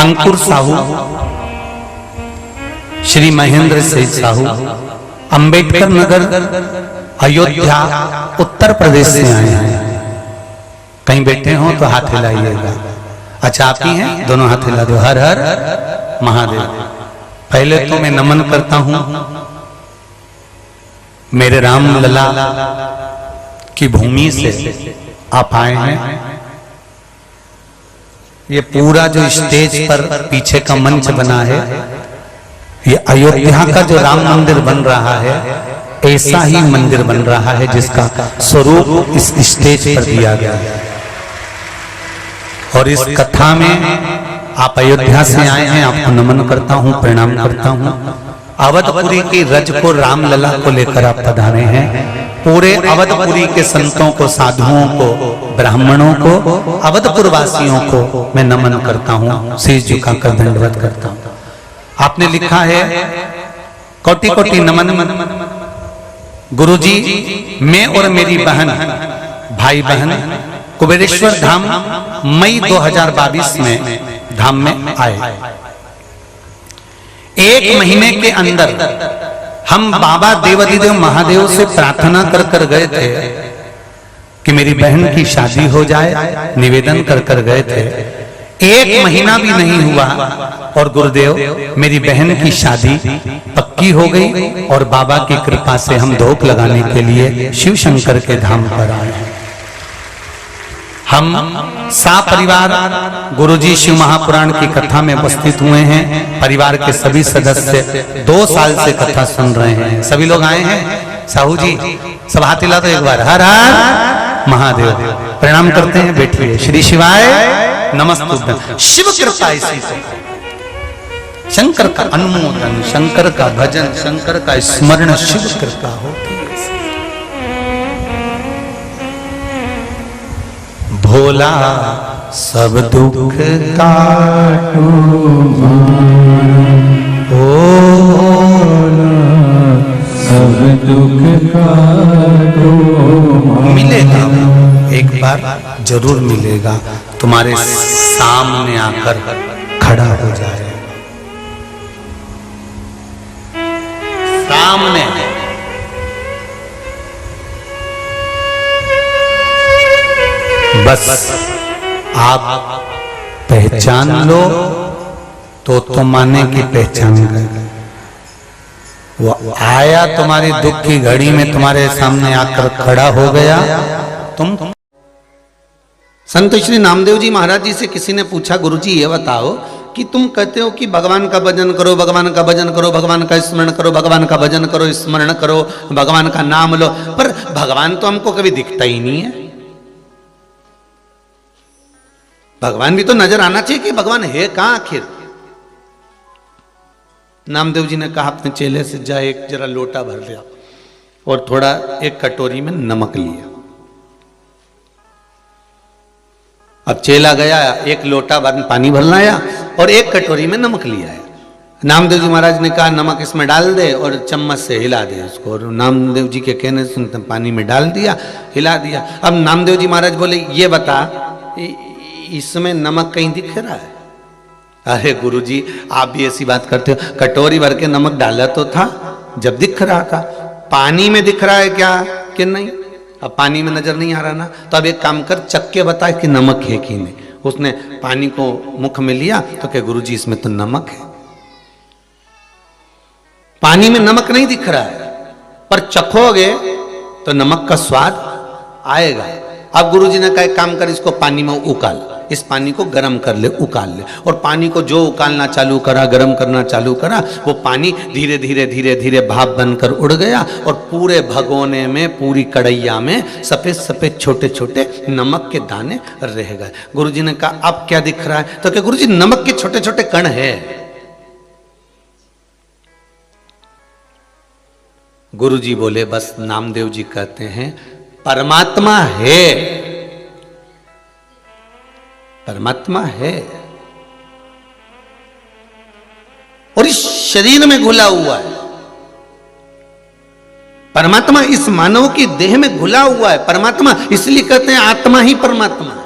अंकुर साहू, श्री महेंद्र सिंह साहू, अंबेडकर नगर, अयोध्या, उत्तर प्रदेश से आए हैं। कहीं बैठे हो तो हाथ हिलाइएगा। अच्छा आप ही हैं? दोनों हाथ हिला दो। हर हर महादेव। पहले तो मैं नमन करता हूं मेरे राम लला की भूमि से आप आए हैं। ये पूरा जो स्टेज पर पीछे का मंच बना है, ये अयोध्या का जो राम मंदिर बन रहा है, ऐसा ही मंदिर बन रहा है जिसका स्वरूप इस स्टेज पर दिया गया है। और इस कथा में आप अयोध्या से आए हैं, आपको नमन करता हूं, प्रणाम करता हूं। अवधपुरी की रज को रामलला को लेकर आप पधारे हैं। पूरे अवधपुरी के संतों को, साधुओं को, ब्राह्मणों को, अवधपुर वासियों को मैं नमन करता हूं, शीश झुकाकर दंडवत करता हूं। आपने लिखा है कोटि कोटि नमन गुरुजी, मैं और मेरी बहन, भाई बहन कुबेरेश्वर धाम मई 2022 में धाम में आए। एक महीने के अंदर हम बाबा देवाधिदेव महादेव से प्रार्थना कर कर गए थे कि मेरी बहन की शादी हो जाए, निवेदन कर कर गए थे। एक महीना भी नहीं हुआ और गुरुदेव मेरी बहन की शादी पक्की हो गई और बाबा की कृपा से हम धोख लगाने के लिए शिव शंकर के धाम पर आए हैं। हम परिवार गुरुजी शिव महापुराण की कथा में उपस्थित हुए हैं। परिवार के सभी सदस्य 2 साल से कथा सुन रहे हैं। सभी लोग आए हैं। साहू जी सब हाथ हिला दो एक बार। हर हर महादेव। प्रणाम करते हैं, बैठिए। श्री शिवाय नमस्तुभ्यं। शिव कृपा इसी से, शंकर का अनुमोदन, शंकर का भजन, शंकर का स्मरण शिव कृपा होती है। भोला सब दुख काटो, भोला सब दुख काटो। मिलेगा, एक बार जरूर मिलेगा, तुम्हारे सामने आकर खड़ा हो जाए। सामने बस आप पहचान लो तो माने की पहचान गए। वो आया तुम्हारी दुख की घड़ी में, तुम्हारे सामने आकर खड़ा हो गया। तुम संत श्री नामदेव जी महाराज जी से किसी ने पूछा, गुरुजी ये बताओ कि तुम कहते हो कि भगवान का भजन करो, भगवान का भजन करो, भगवान का स्मरण करो, भगवान का भजन करो, स्मरण करो, भगवान का नाम लो, पर भगवान तो हमको कभी दिखता ही नहीं है। भगवान भी तो नजर आना चाहिए कि भगवान है कहां आखिर। नामदेव जी ने कहा अपने चेले से, जा एक जरा लोटा भर लिया और थोड़ा एक कटोरी में नमक लिया। अब चेला गया, एक लोटा पानी भर लाया और एक कटोरी में नमक लिया है। नामदेव जी महाराज ने कहा नमक इसमें डाल दे और चम्मच से हिला दे उसको। और नामदेव जी के कहने से पानी में डाल दिया, हिला दिया। अब नामदेव जी महाराज बोले, ये बता इसमें नमक कहीं दिख रहा है? अरे गुरुजी आप भी ऐसी बात करते हो, कटोरी भर के नमक डाला तो था जब दिख रहा था। पानी में दिख रहा है क्या कि नहीं? अब पानी में नजर नहीं आ रहा ना, तो अब एक काम कर, चख के बता कि नमक है कि नहीं। उसने पानी को मुख में लिया तो क्या गुरुजी इसमें तो नमक है। पानी में नमक नहीं दिख रहा है, पर चखोगे तो नमक का स्वाद आएगा। अब गुरुजी ने कहा काम कर, इसको पानी में उकाल, इस पानी को गर्म कर ले, उकाल ले। और पानी को जो उकालना चालू करा, गर्म करना चालू करा, वो पानी धीरे धीरे धीरे धीरे भाप बनकर उड़ गया और पूरे भगोने में, पूरी कढ़ैया में सफेद सफेद छोटे छोटे नमक के दाने रह गए। गुरुजी ने कहा अब क्या दिख रहा है? तो क्या गुरुजी नमक के छोटे छोटे कण है। गुरुजी बोले बस नामदेव जी कहते हैं परमात्मा है, परमात्मा है और इस शरीर में घुला हुआ है। परमात्मा इस मानव की देह में घुला हुआ है। परमात्मा इसलिए कहते हैं आत्मा ही परमात्मा है।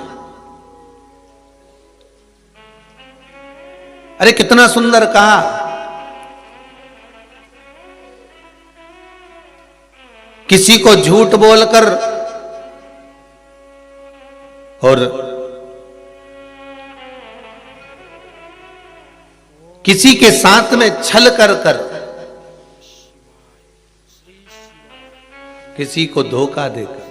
अरे कितना सुंदर कहा। किसी को झूठ बोलकर और किसी के साथ में छल कर किसी को धोखा देकर,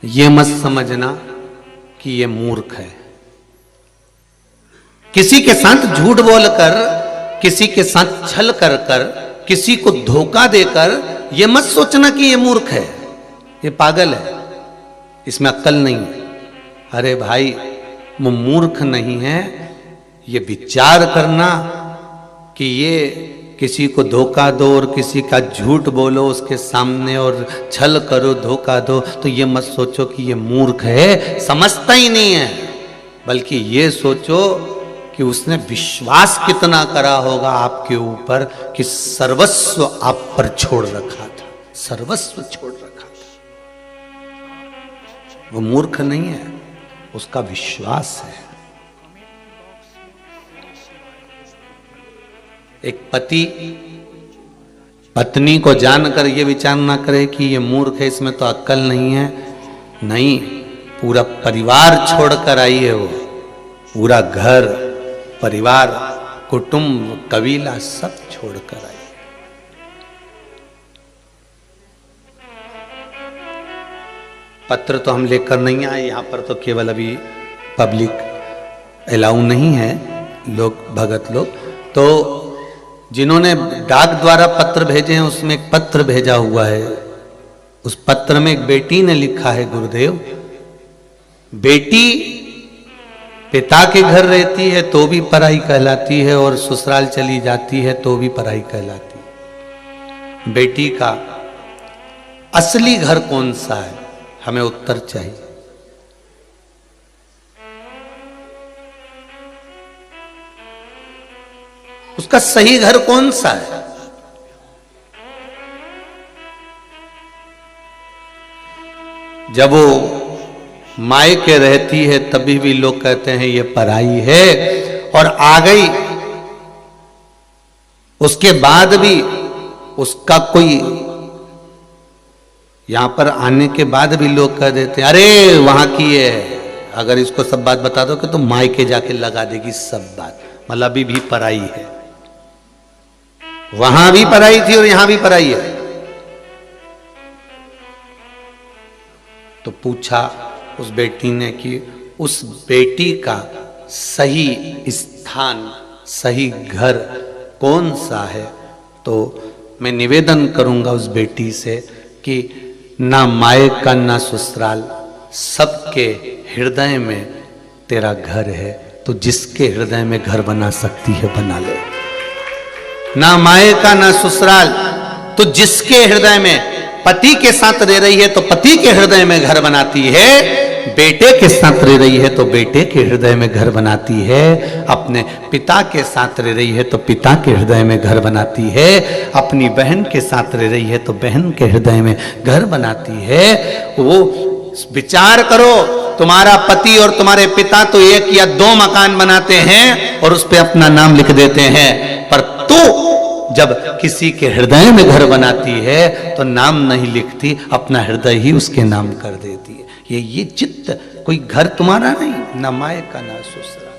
ये मत समझना कि ये मूर्ख है। किसी के साथ झूठ बोलकर, किसी के साथ छल कर किसी को धोखा देकर, ये मत सोचना कि ये मूर्ख है, ये पागल है, इसमें अक्ल नहीं है। अरे भाई, वो मूर्ख नहीं है, ये विचार करना कि ये किसी को धोखा दो और किसी का झूठ बोलो उसके सामने और छल करो, धोखा दो, तो ये मत सोचो कि ये मूर्ख है, समझता ही नहीं है। बल्कि ये सोचो कि उसने विश्वास कितना करा होगा आपके ऊपर कि सर्वस्व आप पर छोड़ रखा था, सर्वस्व छोड़ रखा था। वो मूर्ख नहीं है, उसका विश्वास है। एक पति पत्नी को जानकर ये विचार ना करे कि ये मूर्ख है, इसमें तो अक्ल नहीं है। नहीं, पूरा परिवार छोड़कर आई है वो, पूरा घर परिवार कुटुंब कबीला सब छोड़कर आई। पत्र तो हम लेकर नहीं आए, यहां पर तो केवल अभी पब्लिक अलाउ नहीं है, लोग भगत लोग। तो जिन्होंने डाक द्वारा पत्र भेजे हैं उसमें एक पत्र भेजा हुआ है। उस पत्र में एक बेटी ने लिखा है, गुरुदेव, बेटी पिता के घर रहती है तो भी पराई कहलाती है और ससुराल चली जाती है तो भी पराई कहलाती है। बेटी का असली घर कौन सा है, हमें उत्तर चाहिए। उसका सही घर कौन सा है? जब वो मायके रहती है तभी भी लोग कहते हैं ये पराई है, और आ गई उसके बाद भी उसका कोई, यहां पर आने के बाद भी लोग कह देते हैं अरे वहां की है। अगर इसको सब बात बता दो कि तो मायके जाके लगा देगी सब बात, मतलब अभी भी पराई है। वहां भी पराई थी और यहां भी पराई है। तो पूछा उस बेटी ने कि उस बेटी का सही स्थान, सही घर कौन सा है? तो मैं निवेदन करूंगा उस बेटी से कि ना मायका ना ससुराल, सबके हृदय में तेरा घर है, तो जिसके हृदय में घर बना सकती है बना ले। ना मायका ना ससुराल, तो जिसके हृदय में, पति के साथ रह रही है तो पति के हृदय में घर बनाती है, बेटे के साथ रह रही है तो बेटे के हृदय में घर बनाती है, अपने पिता के साथ रह रही है तो पिता के हृदय में घर बनाती है, अपनी बहन के साथ रह रही है तो बहन के हृदय में घर बनाती है। वो विचार करो, तुम्हारा पति और तुम्हारे पिता तो एक या दो मकान बनाते हैं और उस पर अपना नाम लिख देते हैं, पर तू जब किसी के हृदय में घर बनाती है तो नाम नहीं लिखती, अपना हृदय ही उसके नाम कर देती है। ये चित्त, कोई घर तुम्हारा नहीं, ना मायका ना ससुराल।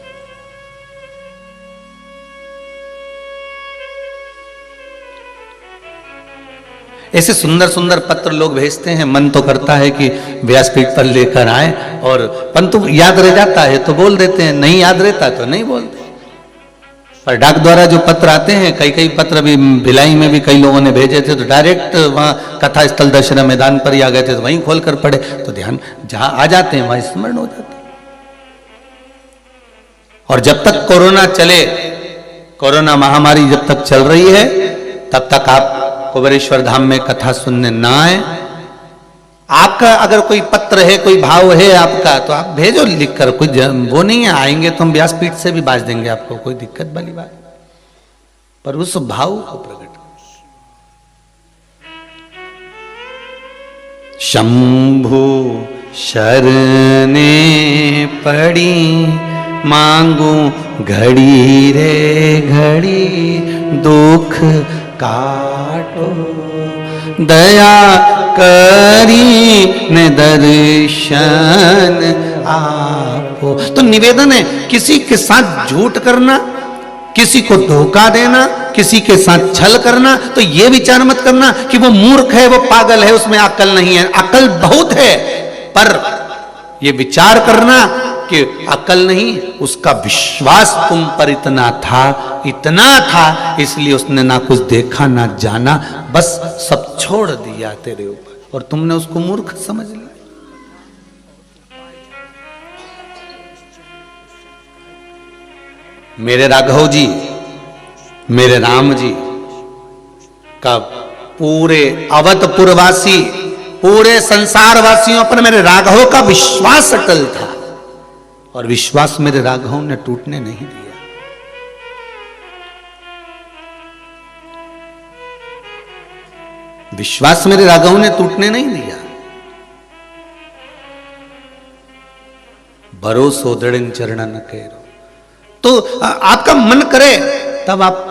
ऐसे सुंदर सुंदर पत्र लोग भेजते हैं, मन तो करता है कि व्यासपीठ पर लेकर आए, और परंतु याद रह जाता है तो बोल देते हैं, नहीं याद रहता तो नहीं बोलते। पर डाक द्वारा जो पत्र आते हैं, कई पत्र भी भिलाई में भी कई लोगों ने भेजे थे, तो डायरेक्ट वहाँ कथा स्थल दशहरा मैदान पर ही आ गए थे, तो वहीं खोल कर पढ़े तो ध्यान जहां आ जाते हैं वहां स्मरण हो जाते हैं। और जब तक कोरोना चले, कोरोना महामारी जब तक चल रही है, तब तक आप कुबेरेश्वर धाम में कथा सुनने ना आए। आपका अगर कोई पत्र है, कोई भाव है आपका, तो आप भेजो लिखकर, कोई वो नहीं है, आएंगे तो हम व्यासपीठ से भी बाज देंगे आपको, कोई दिक्कत वाली बात, पर उस भाव को प्रकट। शंभु शरणे पड़ी मांगू घड़ी रे घड़ी दुख काटो, दया करी ने दर्शन आपो। तो निवेदन है, किसी के साथ झूठ करना, किसी को धोखा देना, किसी के साथ छल करना, तो यह विचार मत करना कि वो मूर्ख है, वो पागल है, उसमें अकल नहीं है। अकल बहुत है, पर यह विचार करना कि अकल नहीं, उसका विश्वास तुम पर इतना था, इसलिए उसने ना कुछ देखा ना जाना, बस सब छोड़ दिया तेरे ऊपर और तुमने उसको मूर्ख समझ लिया। मेरे राघव जी, मेरे राम जी का पूरे अवधपुरवासी, पूरे संसार वासियों पर मेरे राघव का विश्वास अटल था और विश्वास मेरे राघव ने टूटने नहीं दिया। विश्वास मेरे राघव ने टूटने नहीं दिया। भरोसो दृढ़ चरणन केरो। तो आपका मन करे तब आप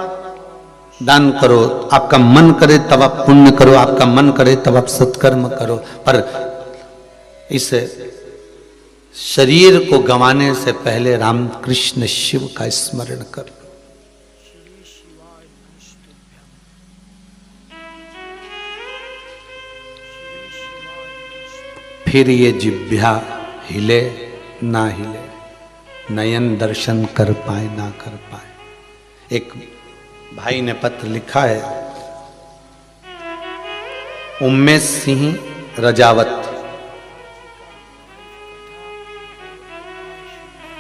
दान करो, आपका मन करे तब आप पुण्य करो, आपका मन करे तब आप सत्कर्म करो, पर इस शरीर को गंवाने से पहले रामकृष्ण शिव का स्मरण कर लो। फिर ये जिह्वा हिले ना हिले, नयन दर्शन कर पाए ना कर पाए। एक भाई ने पत्र लिखा है, उम्मेश सिंह रजावत,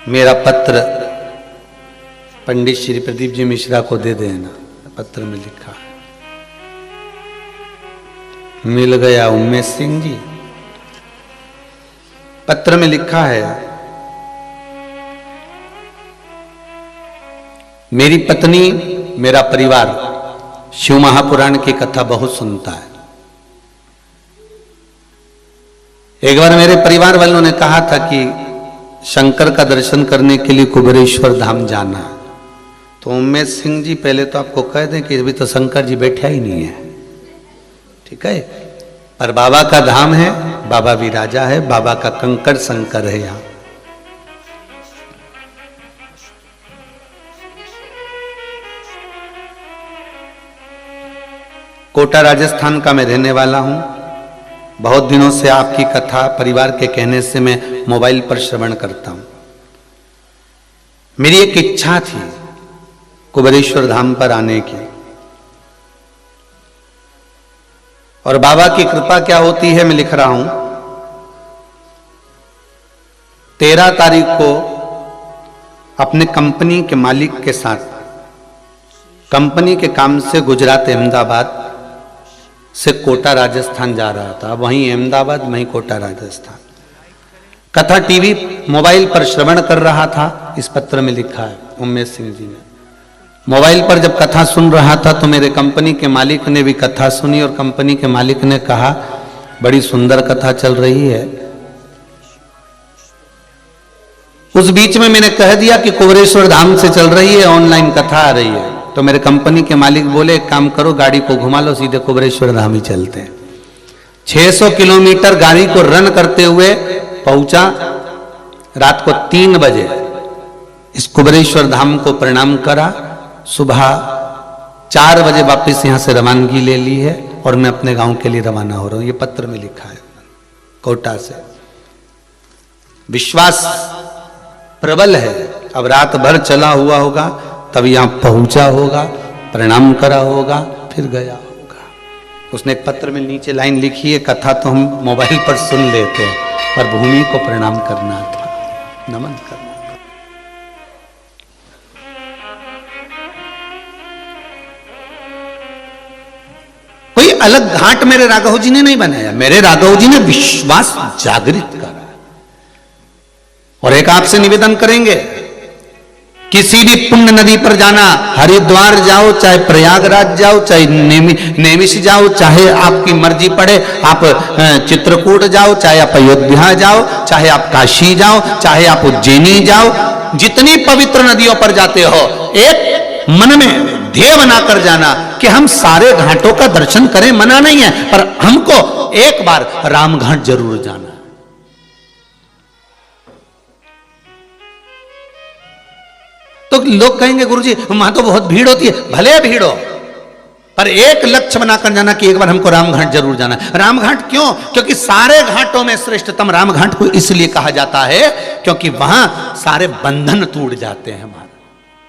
मेरा पत्र पंडित श्री प्रदीप जी मिश्रा को दे देना। पत्र में लिखा है, मिल गया उम्मेश सिंह जी। पत्र में लिखा है, मेरी पत्नी, मेरा परिवार शिव महापुराण की कथा बहुत सुनता है। एक बार मेरे परिवार वालों ने कहा था कि शंकर का दर्शन करने के लिए कुबेरेश्वर धाम जाना है, तो उम्मेश सिंह जी पहले तो आपको कह दें कि अभी तो शंकर जी बैठा ही नहीं है, ठीक है, पर बाबा का धाम है, बाबा भी राजा है, बाबा का कंकड़ शंकर है यहां। कोटा राजस्थान का मैं रहने वाला हूं। बहुत दिनों से आपकी कथा परिवार के कहने से मैं मोबाइल पर श्रवण करता हूं। मेरी एक इच्छा थी कुबेरेश्वर धाम पर आने की, और बाबा की कृपा क्या होती है मैं लिख रहा हूं। 13 तारीख को अपने कंपनी के मालिक के साथ कंपनी के काम से गुजरात अहमदाबाद से कोटा राजस्थान जा रहा था। वहीं अहमदाबाद, वहीं कोटा राजस्थान। कथा टीवी मोबाइल पर श्रवण कर रहा था। इस पत्र में लिखा है उम्मेश सिंह जी ने, मोबाइल पर जब कथा सुन रहा था तो मेरे कंपनी के मालिक ने भी कथा सुनी और कंपनी के मालिक ने कहा, बड़ी सुंदर कथा चल रही है। उस बीच में मैंने कह दिया कि कुबेरेश्वर धाम से चल रही है, ऑनलाइन कथा आ रही है। तो मेरे कंपनी के मालिक बोले, एक काम करो, गाड़ी को घुमा लो, सीधे कुबेरेश्वर धाम ही चलते हैं। 600 किलोमीटर गाड़ी को रन करते हुए पहुंचा। रात को 3 बजे इस कुबेरेश्वर धाम को प्रणाम करा। सुबह 4 बजे वापस यहां से रवानगी ले ली है और मैं अपने गांव के लिए रवाना हो रहा हूं। ये पत्र में लिखा है कोटा से। विश्वास प्रबल है। अब रात भर चला हुआ होगा, तब यहां पहुंचा होगा, प्रणाम करा होगा, फिर गया होगा। उसने एक पत्र में नीचे लाइन लिखी है, कथा तो हम मोबाइल पर सुन लेते हैं, पर भूमि को प्रणाम करना था, नमन करना था। कोई अलग घाट मेरे राघव जी ने नहीं बनाया, मेरे राघव जी ने विश्वास जागृत करा। और एक आपसे निवेदन करेंगे, किसी भी पुण्य नदी पर जाना, हरिद्वार जाओ, चाहे प्रयागराज जाओ, चाहे नेमिष जाओ, चाहे आपकी मर्जी पड़े, आप चित्रकूट जाओ, चाहे आप अयोध्या जाओ, चाहे आप काशी जाओ, चाहे आप उज्जैनी जाओ, जितनी पवित्र नदियों पर जाते हो, एक मन में ध्येय बनाकर जाना कि हम सारे घाटों का दर्शन करें, मना नहीं है, पर हमको एक बार राम घाट जरूर जाना। तो लोग कहेंगे गुरुजी वहां तो बहुत भीड़ होती है, भले भीड़ हो, पर एक लक्ष्य बनाकर जाना कि एक बार हमको रामघाट जरूर जाना है। रामघाट क्यों? क्योंकि सारे घाटों में श्रेष्ठतम रामघाट को इसलिए कहा जाता है क्योंकि वहां सारे बंधन टूट जाते हैं। हमारे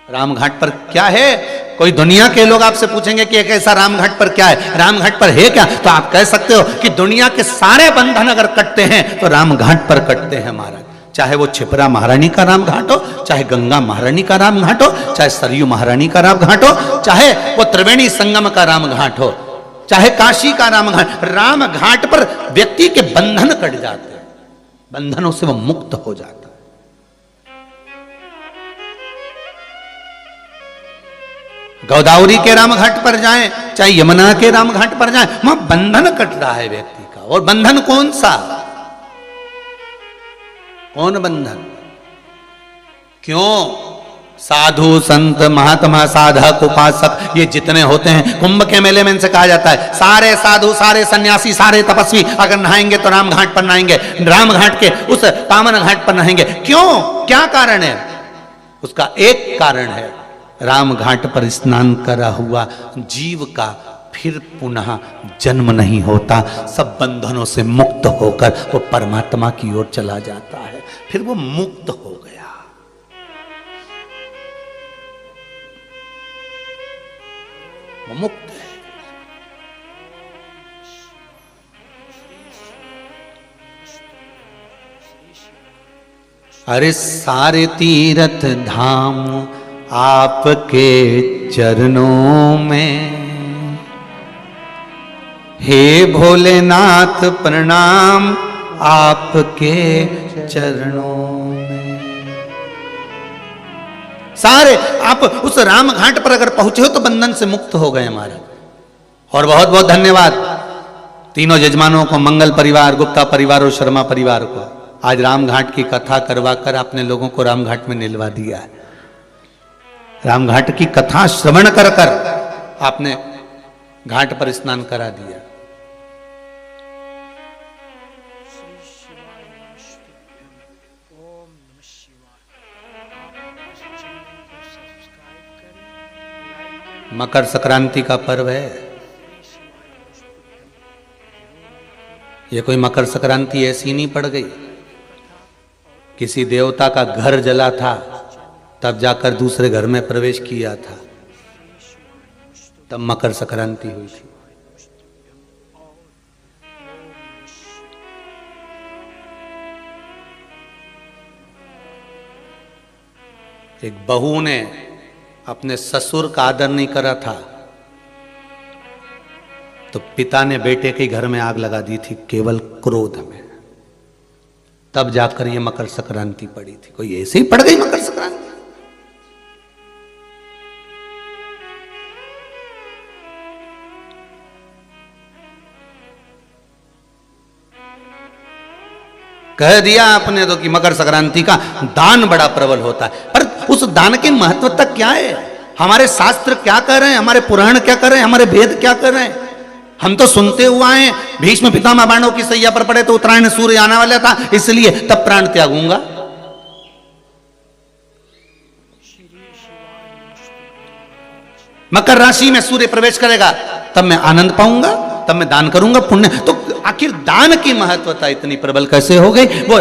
रामघाट पर क्या है? कोई दुनिया के लोग आपसे पूछेंगे कि एक ऐसा रामघाट पर क्या है, रामघाट पर है क्या, तो आप कह सकते हो कि दुनिया के सारे बंधन अगर कटते हैं तो रामघाट पर कटते हैं महाराज। चाहे वो छिपरा महारानी का रामघाट हो, चाहे गंगा महारानी का रामघाट हो, चाहे सरयू महारानी का रामघाट हो, चाहे वो त्रिवेणी संगम का रामघाट हो, चाहे काशी का रामघाट, रामघाट पर व्यक्ति के बंधन कट जाते हैं, बंधनों से वो मुक्त हो जाता है। गोदावरी के रामघाट पर जाएं, चाहे यमुना के रामघाट पर जाएं, वहां बंधन कट रहा है व्यक्ति का। और बंधन कौन सा? कौन बंधन? क्यों? साधु संत महात्मा साधक उपासक ये जितने होते हैं, कुंभ के मेले में इनसे कहा जाता है सारे साधु सारे सन्यासी सारे तपस्वी अगर नहाएंगे तो रामघाट पर नहाएंगे, रामघाट के उस पावन घाट पर नहाएंगे। क्यों? क्या कारण है? उसका एक कारण है, रामघाट पर स्नान करा हुआ जीव का फिर पुनः जन्म नहीं होता, सब बंधनों से मुक्त होकर वो परमात्मा की ओर चला जाता है, फिर वो मुक्त हो गया। वो मुक्त है। अरे सारे तीर्थ धाम आपके चरणों में, हे भोलेनाथ प्रणाम आपके चरणों में। सारे आप उस राम घाट पर अगर पहुंचे हो तो बंधन से मुक्त हो गए महाराज। और बहुत बहुत धन्यवाद तीनों यजमानों को, मंगल परिवार, गुप्ता परिवार और शर्मा परिवार को। आज रामघाट की कथा करवाकर आपने लोगों को रामघाट में निलवा दिया है। रामघाट की कथा श्रवण कर कर आपने घाट पर स्नान करा दिया। मकर संक्रांति का पर्व है। ये कोई मकर संक्रांति ऐसी नहीं पड़ गई, किसी देवता का घर जला था तब जाकर दूसरे घर में प्रवेश किया था, तब मकर संक्रांति हुई थी। एक बहू ने अपने ससुर का आदर नहीं करा था तो पिता ने बेटे के घर में आग लगा दी थी केवल क्रोध में, तब जाकर ये मकर संक्रांति पड़ी थी। कोई ऐसे ही पड़ गई मकर संक्रांति? कह दिया आपने तो कि मकर संक्रांति का दान बड़ा प्रबल होता है, पर उस दान की महत्वता क्या है? हमारे शास्त्र क्या कर रहे हैं, हमारे पुराण क्या कर रहे हैं, हमारे वेद क्या कर रहे हैं? हम तो सुनते हुए आए भीष्म पितामह बाणों की सैया पर पड़े तो उत्तरायण सूर्य आने वाला था इसलिए तब प्राण त्यागूंगा। मकर राशि में सूर्य प्रवेश करेगा तब मैं आनंद पाऊंगा, तब मैं दान करूंगा पुण्य। तो आखिर दान की महत्वता इतनी प्रबल कैसे हो गई? वो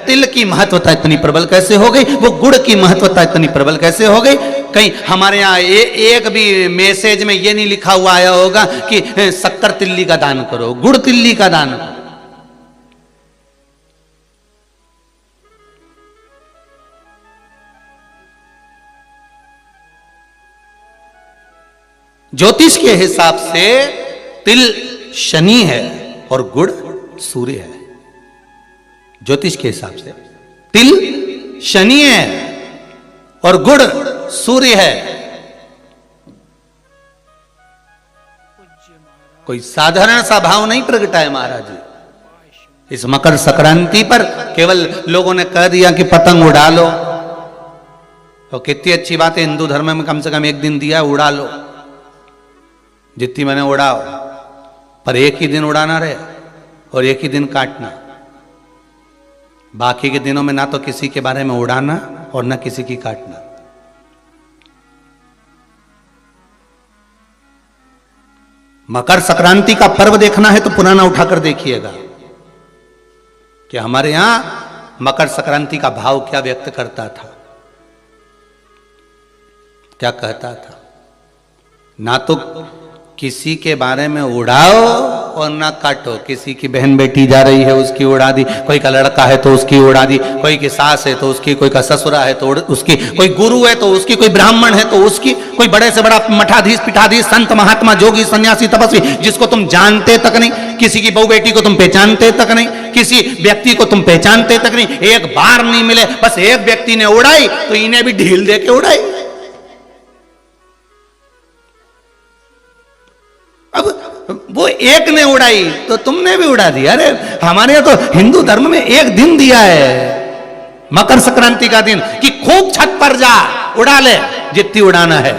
तिल की महत्वता इतनी प्रबल कैसे हो गई? वो गुड़ की महत्वता इतनी प्रबल कैसे हो गई? कहीं हमारे यहाँ एक भी मैसेज में ये नहीं लिखा हुआ आया होगा कि शक्कर तिल्ली का दान करो, गुड़ तिल्ली का दान करो। ज्योतिष के हिसाब से तिल शनि है और गुड़ सूर्य है। ज्योतिष के हिसाब से तिल शनि है और गुड़ सूर्य है। कोई साधारण सा भाव नहीं प्रगटा है महाराज जी। इस मकर संक्रांति पर केवल लोगों ने कह दिया कि पतंग उड़ा लो, तो कितनी अच्छी बात है, हिंदू धर्म में कम से कम एक दिन दिया उड़ा लो, जितनी मैंने उड़ाओ, पर एक ही दिन उड़ाना रहे और एक ही दिन काटना। बाकी के दिनों में ना तो किसी के बारे में उड़ाना और ना किसी की काटना। मकर संक्रांति का पर्व देखना है तो पुराना उठाकर देखिएगा कि हमारे यहां मकर संक्रांति का भाव क्या व्यक्त करता था, क्या कहता था। ना तो किसी के बारे में उड़ाओ और ना काटो। किसी की बहन बेटी जा रही है उसकी उड़ा दी, कोई का लड़का है तो उसकी उड़ा दी, कोई की सास है तो उसकी, कोई का ससुरा है तो उसकी, कोई गुरु है तो उसकी, कोई ब्राह्मण है तो उसकी, कोई बड़े से बड़ा मठाधीश पीठाधीश संत महात्मा जोगी सन्यासी तपस्वी जिसको तुम जानते तक नहीं, किसी की बहू बेटी को तुम पहचानते तक नहीं, किसी व्यक्ति को तुम पहचानते तक नहीं, एक बार नहीं मिले, बस एक व्यक्ति ने उड़ाई तो इन्हें भी ढील दे के उड़ाई। अब वो एक ने उड़ाई तो तुमने भी उड़ा दिया। अरे हमारे यहां तो हिंदू धर्म में एक दिन दिया है मकर संक्रांति का दिन कि खूब छत पर जा उड़ा ले जितनी उड़ाना है,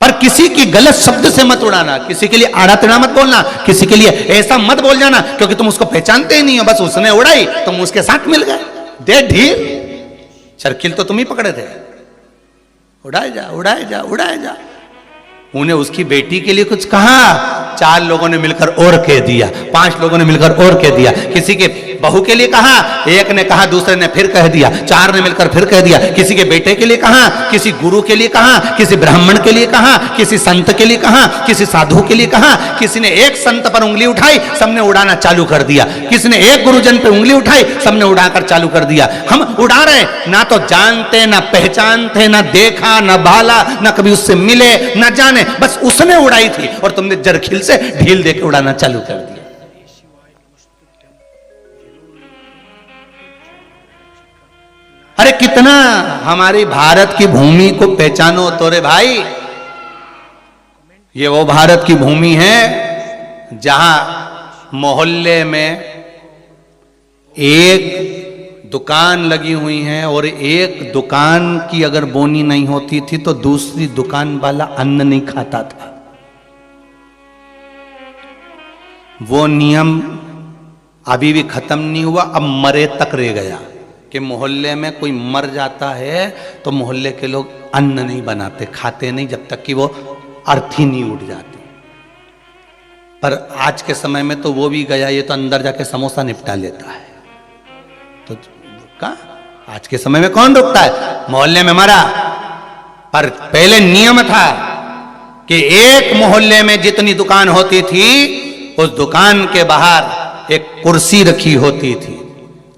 पर किसी की गलत शब्द से मत उड़ाना, किसी के लिए आड़ा टेढ़ा मत बोलना, किसी के लिए ऐसा मत बोल जाना क्योंकि तुम उसको पहचानते ही नहीं हो, बस उसने उड़ाई तुम उसके साथ मिल गए, दे ढील। सर्किल तो तुम ही पकड़े थे, उड़ाए जा उड़ाए जा उड़ाए जा। उन्हें उसकी बेटी के लिए कुछ कहा, 4 लोगों ने मिलकर और कह दिया, 5 लोगों ने मिलकर और कह दिया। किसी के बहू के लिए कहा, एक ने कहा, दूसरे ने फिर कह दिया, 4 ने मिलकर फिर कह दिया। किसी के बेटे के लिए कहा, किसी गुरु के लिए कहा, किसी ब्राह्मण के लिए कहा, किसी संत के लिए कहा, किसी साधु के लिए कहा। किसी ने एक संत पर उंगली उठाई, सबने उड़ाना चालू कर दिया। किसी ने एक गुरुजन पर उंगली उठाई, सबने उड़ाकर चालू कर दिया। हम उड़ा रहे, ना तो जानते, ना पहचानते, ना देखा, ना भाला, ना कभी उससे मिले, ना जाने, बस उसने उड़ाई थी और तुमने जरखिल से ढील देकर उड़ाना चालू कर दिया। अरे कितना हमारी भारत की भूमि को पहचानो तो रे भाई। ये वो भारत की भूमि है जहां मोहल्ले में एक दुकान लगी हुई है और एक दुकान की अगर बोनी नहीं होती थी तो दूसरी दुकान वाला अन्न नहीं खाता था। वो नियम अभी भी खत्म नहीं हुआ, अब मरे तक रह गया कि मोहल्ले में कोई मर जाता है तो मोहल्ले के लोग अन्न नहीं बनाते, खाते नहीं जब तक कि वो अर्थी नहीं उठ जाती। पर आज के समय में तो वो भी गया, ये तो अंदर जाके समोसा निपटा लेता है। तो कहा आज के समय में कौन रुकता है? मोहल्ले में मरा, पर पहले नियम था कि एक मोहल्ले में जितनी दुकान होती थी उस दुकान के बाहर एक कुर्सी रखी होती थी।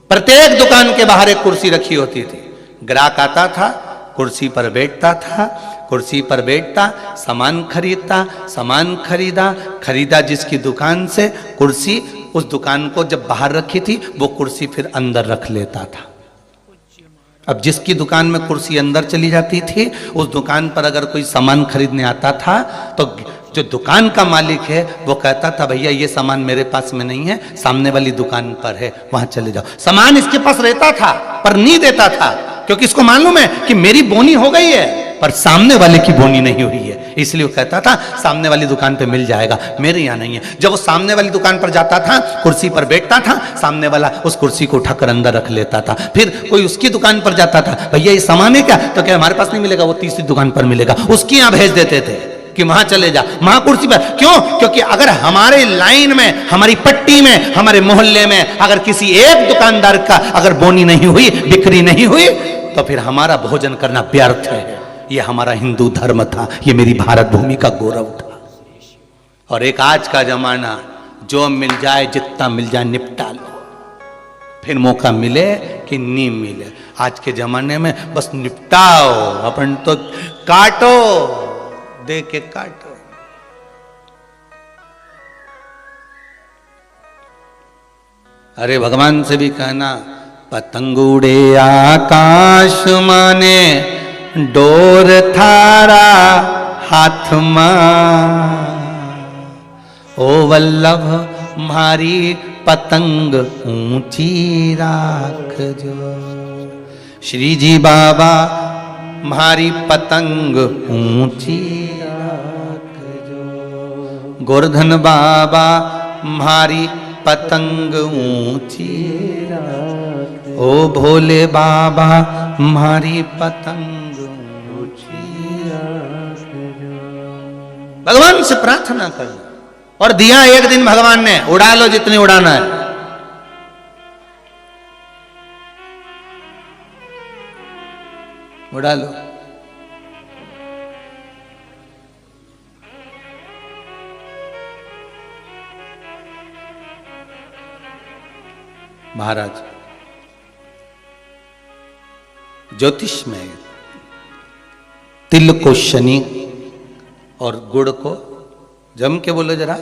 प्रत्येक दुकान के बाहर एक कुर्सी रखी होती थी। ग्राहक आता था, कुर्सी पर बैठता था, कुर्सी पर बैठता, सामान खरीदता, सामान खरीदा जिसकी दुकान से कुर्सी, उस दुकान को जब बाहर रखी थी वो कुर्सी फिर अंदर रख लेता था। अब जिसकी दुकान में कुर्सी अंदर चली जाती थी उस दुकान पर अगर कोई सामान खरीदने आता था तो जो दुकान का मालिक है वो कहता था भैया ये सामान मेरे पास में नहीं है, सामने वाली दुकान पर है, वहां चले जाओ। सामान इसके पास रहता था पर नहीं देता था क्योंकि इसको मालूम है कि मेरी बोनी हो गई है पर सामने वाले की बोनी नहीं हुई है, इसलिए वो कहता था सामने वाली दुकान पे मिल जाएगा, मेरे यहाँ नहीं है। जब वो सामने वाली दुकान पर जाता था, कुर्सी पर बैठता था, सामने वाला उस कुर्सी को उठाकर अंदर रख लेता था। फिर कोई उसकी दुकान पर जाता था, भैया ये सामान है क्या? तो क्या हमारे पास नहीं मिलेगा, वो तीसरी दुकान पर मिलेगा, उसके यहाँ भेज देते थे कि वहां चले जा, वहां कुर्सी पर। क्यों? क्योंकि अगर हमारे लाइन में, हमारी पट्टी में, हमारे मोहल्ले में अगर किसी एक दुकानदार का अगर बोनी नहीं हुई, बिक्री नहीं हुई, तो फिर हमारा भोजन करना व्यर्थ है। ये हमारा हिंदू धर्म था, ये मेरी भारत भूमि का गौरव था। और एक आज का जमाना, जो मिल जाए जितना मिल जाए निपटा लो, फिर मौका मिले कि नहीं मिले। आज के जमाने में बस निपटाओ, अपन तो काटो, दे के काटो। अरे भगवान से भी कहना, पतंग उड़े आकाश माने, डोर थारा हाथ मां, ओ वल्लभ मारी पतंग ऊंची राख जो। श्री जी बाबा म्हारी पतंग ऊंची राखजो, गोवर्धन बाबा म्हारी पतंग ऊंची राखजो, ओ भोले बाबा म्हारी पतंग ऊंची राखजो। भगवान से प्रार्थना करना। और दिया एक दिन भगवान ने, उड़ा लो जितनी उड़ाना है। उड़ा लो। महाराज ज्योतिष में तिल को शनि और गुड़ को जम के बोलो जरा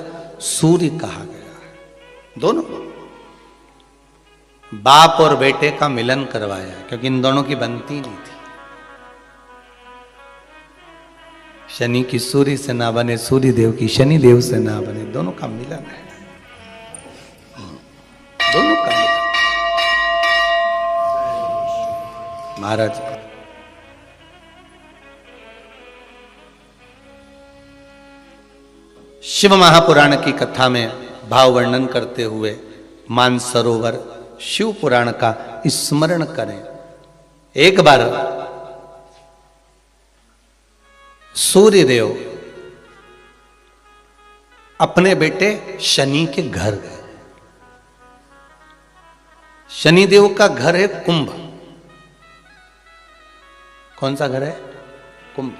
सूर्य कहा गया है। दोनों बाप और बेटे का मिलन करवाया क्योंकि इन दोनों की बनती नहीं थी। शनि की सूर्य से ना बने, सूर्य देव की शनि देव से ना बने, दोनों का मिलन है, दोनों का मिलन। महाराज शिव महापुराण की कथा में भाव वर्णन करते हुए मानसरोवर शिव पुराण का स्मरण करें। एक बार सूर्यदेव अपने बेटे शनि के घर गए। शनिदेव का घर है कुंभ। कौन सा घर है? कुंभ।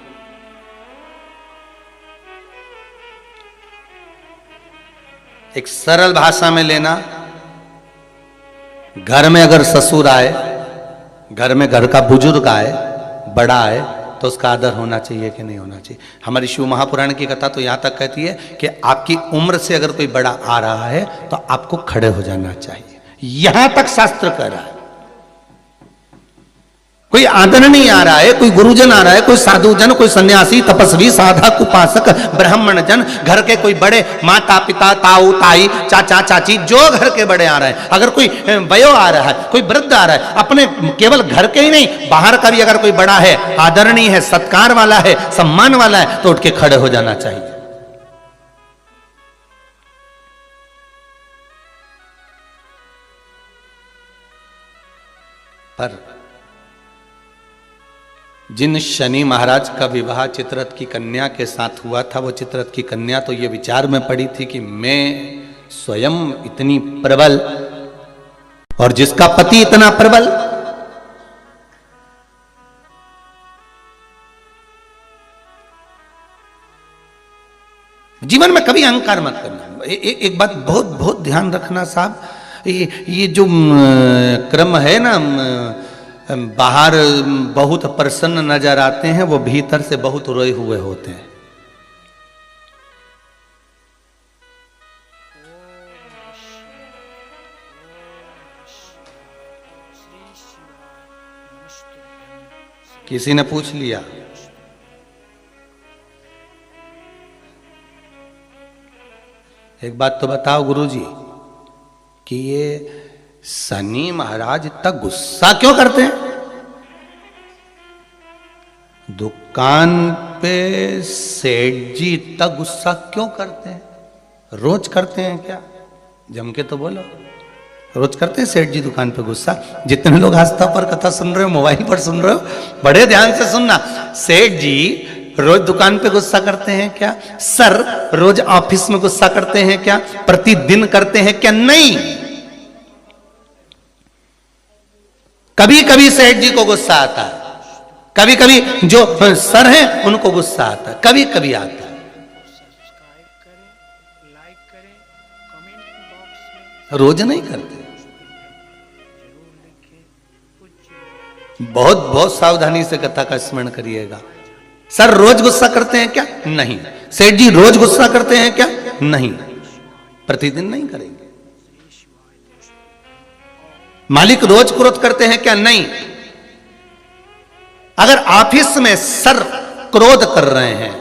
एक सरल भाषा में लेना, घर में अगर ससुर आए, घर में घर का बुजुर्ग आए, बड़ा आए, तो उसका आदर होना चाहिए कि नहीं होना चाहिए। हमारी शिव महापुराण की कथा तो यहां तक कहती है कि आपकी उम्र से अगर कोई बड़ा आ रहा है तो आपको खड़े हो जाना चाहिए। यहां तक शास्त्र कह रहा है। कोई आदर नहीं आ रहा है, कोई गुरुजन आ रहा है, कोई साधुजन, कोई सन्यासी, तपस्वी, साधक, उपासक, ब्राह्मण जन, घर के कोई बड़े माता पिता, ताऊ ताई, चाचा चाची, जो घर के बड़े आ रहे हैं, अगर कोई वयो आ रहा है, कोई वृद्ध आ रहा है, अपने केवल घर के ही नहीं बाहर का भी अगर कोई बड़ा है, आदरणीय है, सत्कार वाला है, सम्मान वाला है, तो उठ के खड़े हो जाना चाहिए। पर जिन शनि महाराज का विवाह चित्ररथ की कन्या के साथ हुआ था, वो चित्ररथ की कन्या तो ये विचार में पड़ी थी कि मैं स्वयं इतनी प्रबल और जिसका पति इतना प्रबल, जीवन में कभी अहंकार मत करना। एक बात बहुत बहुत ध्यान रखना साहब, ये जो क्रम है ना, बाहर बहुत प्रसन्न नजर आते हैं, वो भीतर से बहुत रोए हुए होते हैं। किसी ने पूछ लिया, एक बात तो बताओ गुरुजी कि ये शनि महाराज इतना गुस्सा क्यों करते हैं? दुकान पे सेठ जी इतना गुस्सा क्यों करते हैं? रोज करते हैं क्या? जम के तो बोलो, रोज करते हैं सेठ जी दुकान पे गुस्सा? जितने लोग आस्था पर कथा सुन रहे हो, मोबाइल पर सुन रहे हो, बड़े ध्यान से सुनना। सेठ जी रोज दुकान पे गुस्सा करते हैं क्या? सर रोज ऑफिस में गुस्सा करते हैं क्या? प्रतिदिन करते हैं क्या? नहीं। कभी कभी सेठ जी को गुस्सा आता है, कभी कभी जो सर हैं उनको गुस्सा आता है, कभी कभी आता है। रोज नहीं करते। बहुत बहुत सावधानी से कथा का स्मरण करिएगा। सर रोज गुस्सा करते हैं क्या? नहीं। सेठ जी रोज गुस्सा करते हैं क्या? नहीं। प्रतिदिन नहीं करेंगे। मालिक रोज क्रोध करते हैं क्या? नहीं। अगर ऑफिस में सर क्रोध कर रहे हैं,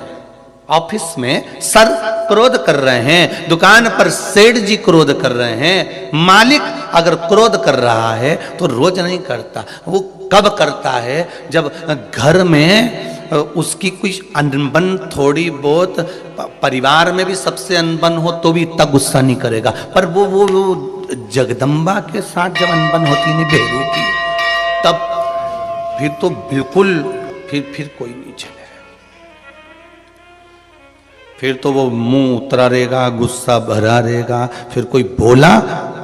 ऑफिस में सर क्रोध कर रहे हैं, दुकान पर सेठ जी क्रोध कर रहे हैं, मालिक अगर क्रोध कर रहा है तो रोज नहीं करता, वो कब करता है जब घर में उसकी कुछ अनबन थोड़ी बहुत, परिवार में भी सबसे अनबन हो तो भी इतना गुस्सा नहीं करेगा, पर वो जगदम्बा के साथ जब अनबन होती है बेरू की, तब फिर तो बिल्कुल फिर कोई नहीं चले, फिर तो वो मुंह उतरा रहेगा, गुस्सा भरा रहेगा, फिर कोई बोला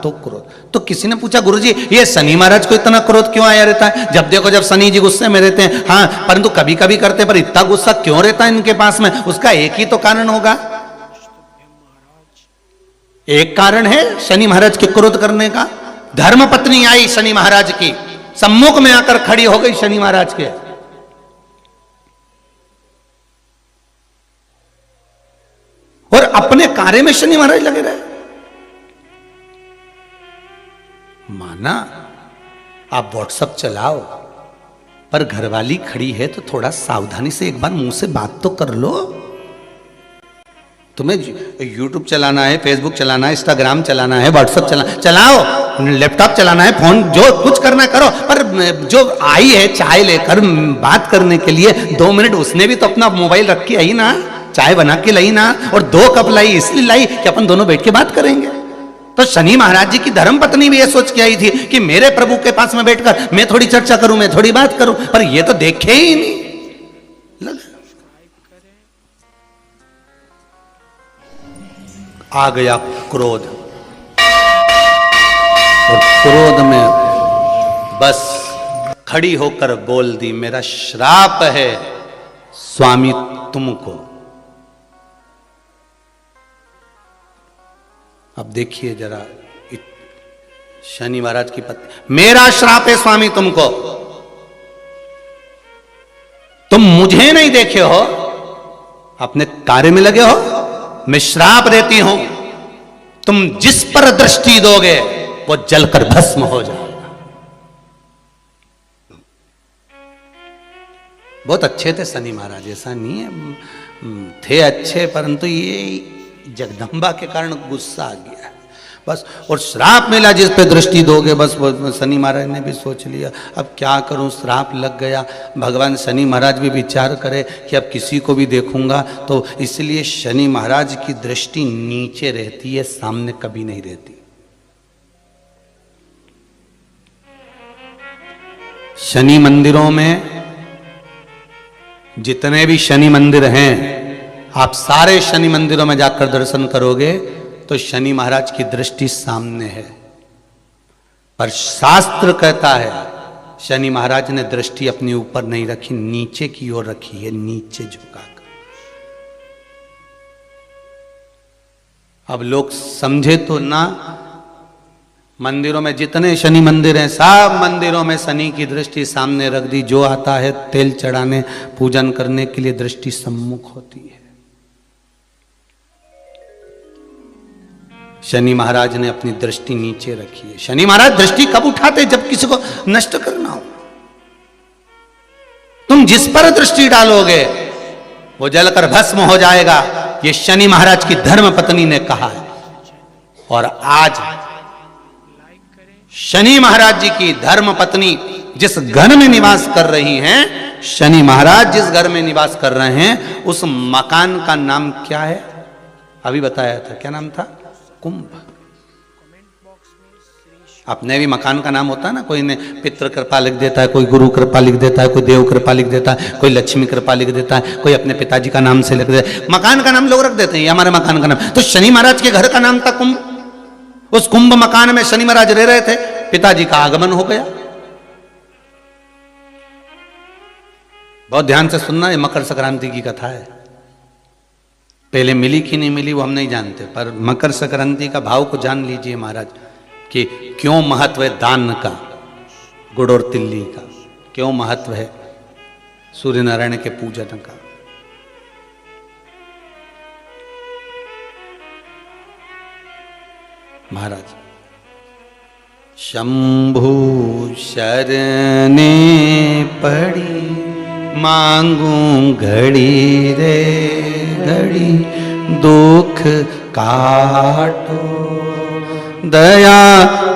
तो क्रोध। तो किसी ने पूछा गुरुजी ये शनि महाराज को इतना क्रोध क्यों आया रहता है? जब देखो जब शनि जी गुस्से में रहते हैं, हाँ परंतु कभी कभी करते हैं, पर इतना गुस्सा क्यों रहता है इनके पास में? उसका एक ही तो कारण होगा, एक कारण है शनि महाराज के क्रोध करने का। धर्म पत्नी आई शनि महाराज की, सम्मुख में आकर खड़ी हो गई शनि महाराज के, और अपने कार्य में शनि महाराज लगे रहे। माना आप व्हाट्सएप चलाओ, पर घरवाली खड़ी है तो थोड़ा सावधानी से एक बार मुंह से बात तो कर लो। तुम्हें यूट्यूब चलाना है, फेसबुक चलाना है, इंस्टाग्राम चलाना है, व्हाट्सएप चलाओ, लैपटॉप चलाना है, फोन जो कुछ करना करो, पर जो आई है चाय लेकर बात करने के लिए 2 मिनट, उसने भी तो अपना मोबाइल रख के आई ना, चाय बना के लाई ना, और 2 कप लाई इसलिए लाई कि अपन दोनों बैठ के बात करेंगे। तो शनि महाराज जी की धर्म पत्नी भी ये सोच के आई थी कि मेरे प्रभु के पास में बैठकर मैं थोड़ी चर्चा करूं, मैं थोड़ी बात करूं, पर ये तो देखे ही नहीं। आ गया क्रोध, और क्रोध में बस खड़ी होकर बोल दी, मेरा श्राप है स्वामी तुमको। अब देखिए जरा शनि महाराज की पत्नी, मेरा श्राप है स्वामी तुमको, तुम मुझे नहीं देखे हो, अपने कार्य में लगे हो, मैं श्राप देती हूं, तुम जिस पर दृष्टि दोगे वो जलकर भस्म हो जाएगा। बहुत अच्छे थे शनि महाराज, ऐसा नहीं है, थे अच्छे, परंतु ये जगदम्बा के कारण गुस्सा आ गया बस, और श्राप मिला जिस पे दृष्टि दोगे, बस शनि महाराज ने भी सोच लिया अब क्या करूं, श्राप लग गया। भगवान शनि महाराज भी विचार करे कि अब किसी को भी देखूंगा तो, इसलिए शनि महाराज की दृष्टि नीचे रहती है, सामने कभी नहीं रहती। शनि मंदिरों में जितने भी शनि मंदिर हैं, आप सारे शनि मंदिरों में जाकर दर्शन करोगे तो शनि महाराज की दृष्टि सामने है, पर शास्त्र कहता है शनि महाराज ने दृष्टि अपने ऊपर नहीं रखी, नीचे की ओर रखी है, नीचे झुकाकर। अब लोग समझे तो ना, मंदिरों में जितने शनि मंदिर हैं, सब मंदिरों में शनि की दृष्टि सामने रख दी, जो आता है तेल चढ़ाने पूजन करने के लिए दृष्टि सम्मुख होती है। शनि महाराज ने अपनी दृष्टि नीचे रखी है। शनि महाराज दृष्टि कब उठाते? जब किसी को नष्ट करना हो। तुम जिस पर दृष्टि डालोगे वो जलकर भस्म हो जाएगा, ये शनि महाराज की धर्म पत्नी ने कहा है। और आज शनि महाराज जी की धर्म पत्नी जिस घर में निवास कर रही हैं, शनि महाराज जिस घर में निवास कर रहे हैं, उस मकान का नाम क्या है? अभी बताया था, क्या नाम था? कुंभ। अपने भी मकान का नाम होता है ना, कोई ने पितृ कृपा लिख देता है, कोई गुरु कृपा लिख देता है, कोई देव कृपा लिख देता है, कोई लक्ष्मी कृपा लिख देता है, कोई अपने पिताजी का नाम से लिख देता है। मकान का नाम लोग रख देते हैं, ये हमारे मकान का नाम। तो शनि महाराज के घर का नाम था कुंभ। उस कुंभ मकान में शनि महाराज रह रहे थे, पिताजी का आगमन हो गया। बहुत ध्यान से सुनना, ये मकर संक्रांति की कथा है। पहले मिली कि नहीं मिली वो हम नहीं जानते, पर मकर संक्रांति का भाव को जान लीजिए महाराज, कि क्यों महत्व है दान का, गुड़ और तिल्ली का, क्यों महत्व है सूर्य नारायण के पूजन का। महाराज, शंभु शरणे पड़ी मांगू घड़ी रे घड़ी, दुख काटो, दया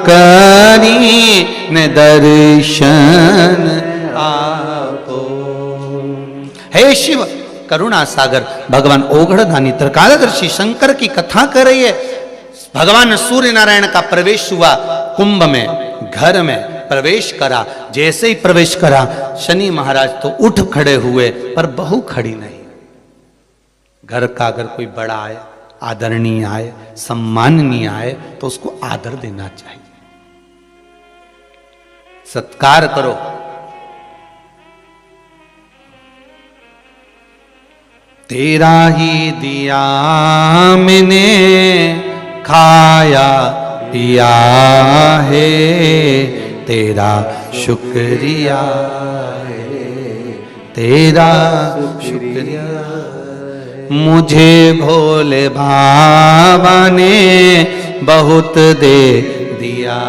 करी ने दर्शन आपो। हे शिव करुणा सागर भगवान ओघड़दानी त्रिकालदर्शी शंकर की कथा कर रही है। भगवान सूर्य नारायण का प्रवेश हुआ कुंभ में, घर में प्रवेश करा। जैसे ही प्रवेश करा शनि महाराज तो उठ खड़े हुए, पर बहू खड़ी नहीं। घर का अगर कोई बड़ा आए, आदरणीय आए, सम्माननीय आए, तो उसको आदर देना चाहिए, सत्कार करो। तेरा ही दिया मैंने खाया पिया है, तेरा शुक्रिया है, तेरा शुक्रिया। मुझे भोले बाबा ने बहुत दे दिया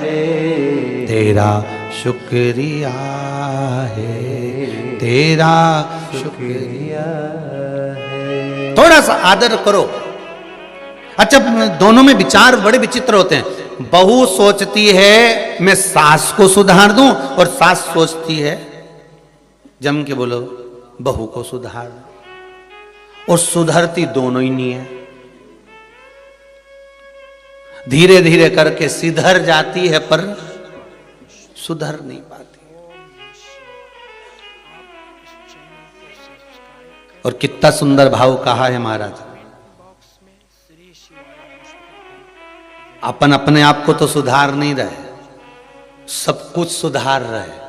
है, तेरा शुक्रिया है, तेरा शुक्रिया है। थोड़ा सा आदर करो। अच्छा, दोनों में विचार बड़े विचित्र होते हैं। बहू सोचती है मैं सास को सुधार दूं, और सास सोचती है, जम के बोलो, बहू को सुधार। और सुधरती दोनों ही नहीं है। धीरे धीरे करके सिधर जाती है, पर सुधर नहीं पाती। और कितना सुंदर भाव कहा है महाराज। अपन अपने आप को तो सुधार नहीं रहे, सब कुछ सुधार रहे।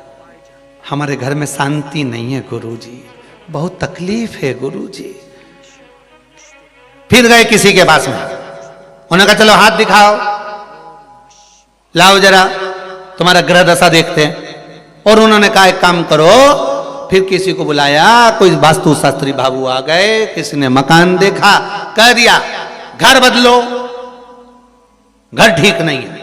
हमारे घर में शांति नहीं है गुरुजी, बहुत तकलीफ है गुरुजी। फिर गए किसी के पास में, उन्होंने कहा चलो हाथ दिखाओ, लाओ जरा तुम्हारा ग्रह दशा देखते हैं। और उन्होंने कहा एक काम करो, फिर किसी को बुलाया, कोई वास्तु शास्त्री बाबू आ गए, किसी ने मकान देखा, कह दिया घर बदलो, घर ठीक नहीं है,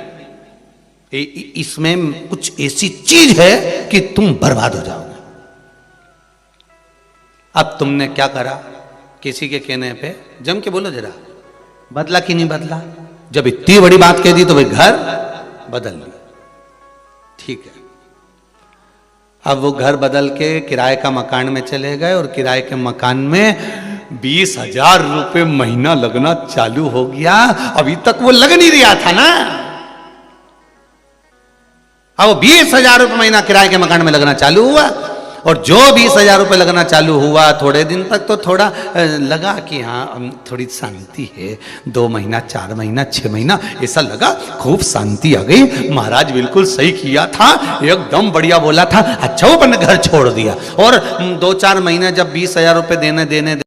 इसमें कुछ ऐसी चीज है कि तुम बर्बाद हो जाओगे। अब तुमने क्या करा, किसी के कहने पे जम के बोलो जरा, बदला कि नहीं बदला? जब इतनी बड़ी बात कह दी तो भाई घर बदल लिया, ठीक है। अब वो घर बदल के किराए का मकान में चले गए, और किराए के मकान में 20,000 रुपए महीना लगना चालू हो गया। अभी तक वो लग नहीं रहा था ना। अब वो 20,000 रुपए महीना किराए के मकान में लगना चालू हुआ, और जो 20,000 रुपए लगना चालू हुआ, थोड़े दिन तक तो थोड़ा लगा कि हाँ थोड़ी शांति है। 2 महीना, 4 महीना, 6 महीना ऐसा लगा, खूब शांति आ गई। महाराज बिल्कुल सही किया था, एकदम बढ़िया बोला था। अच्छा वो अपने घर छोड़ दिया। और 2-4 महीने जब 20,000 रुपए देने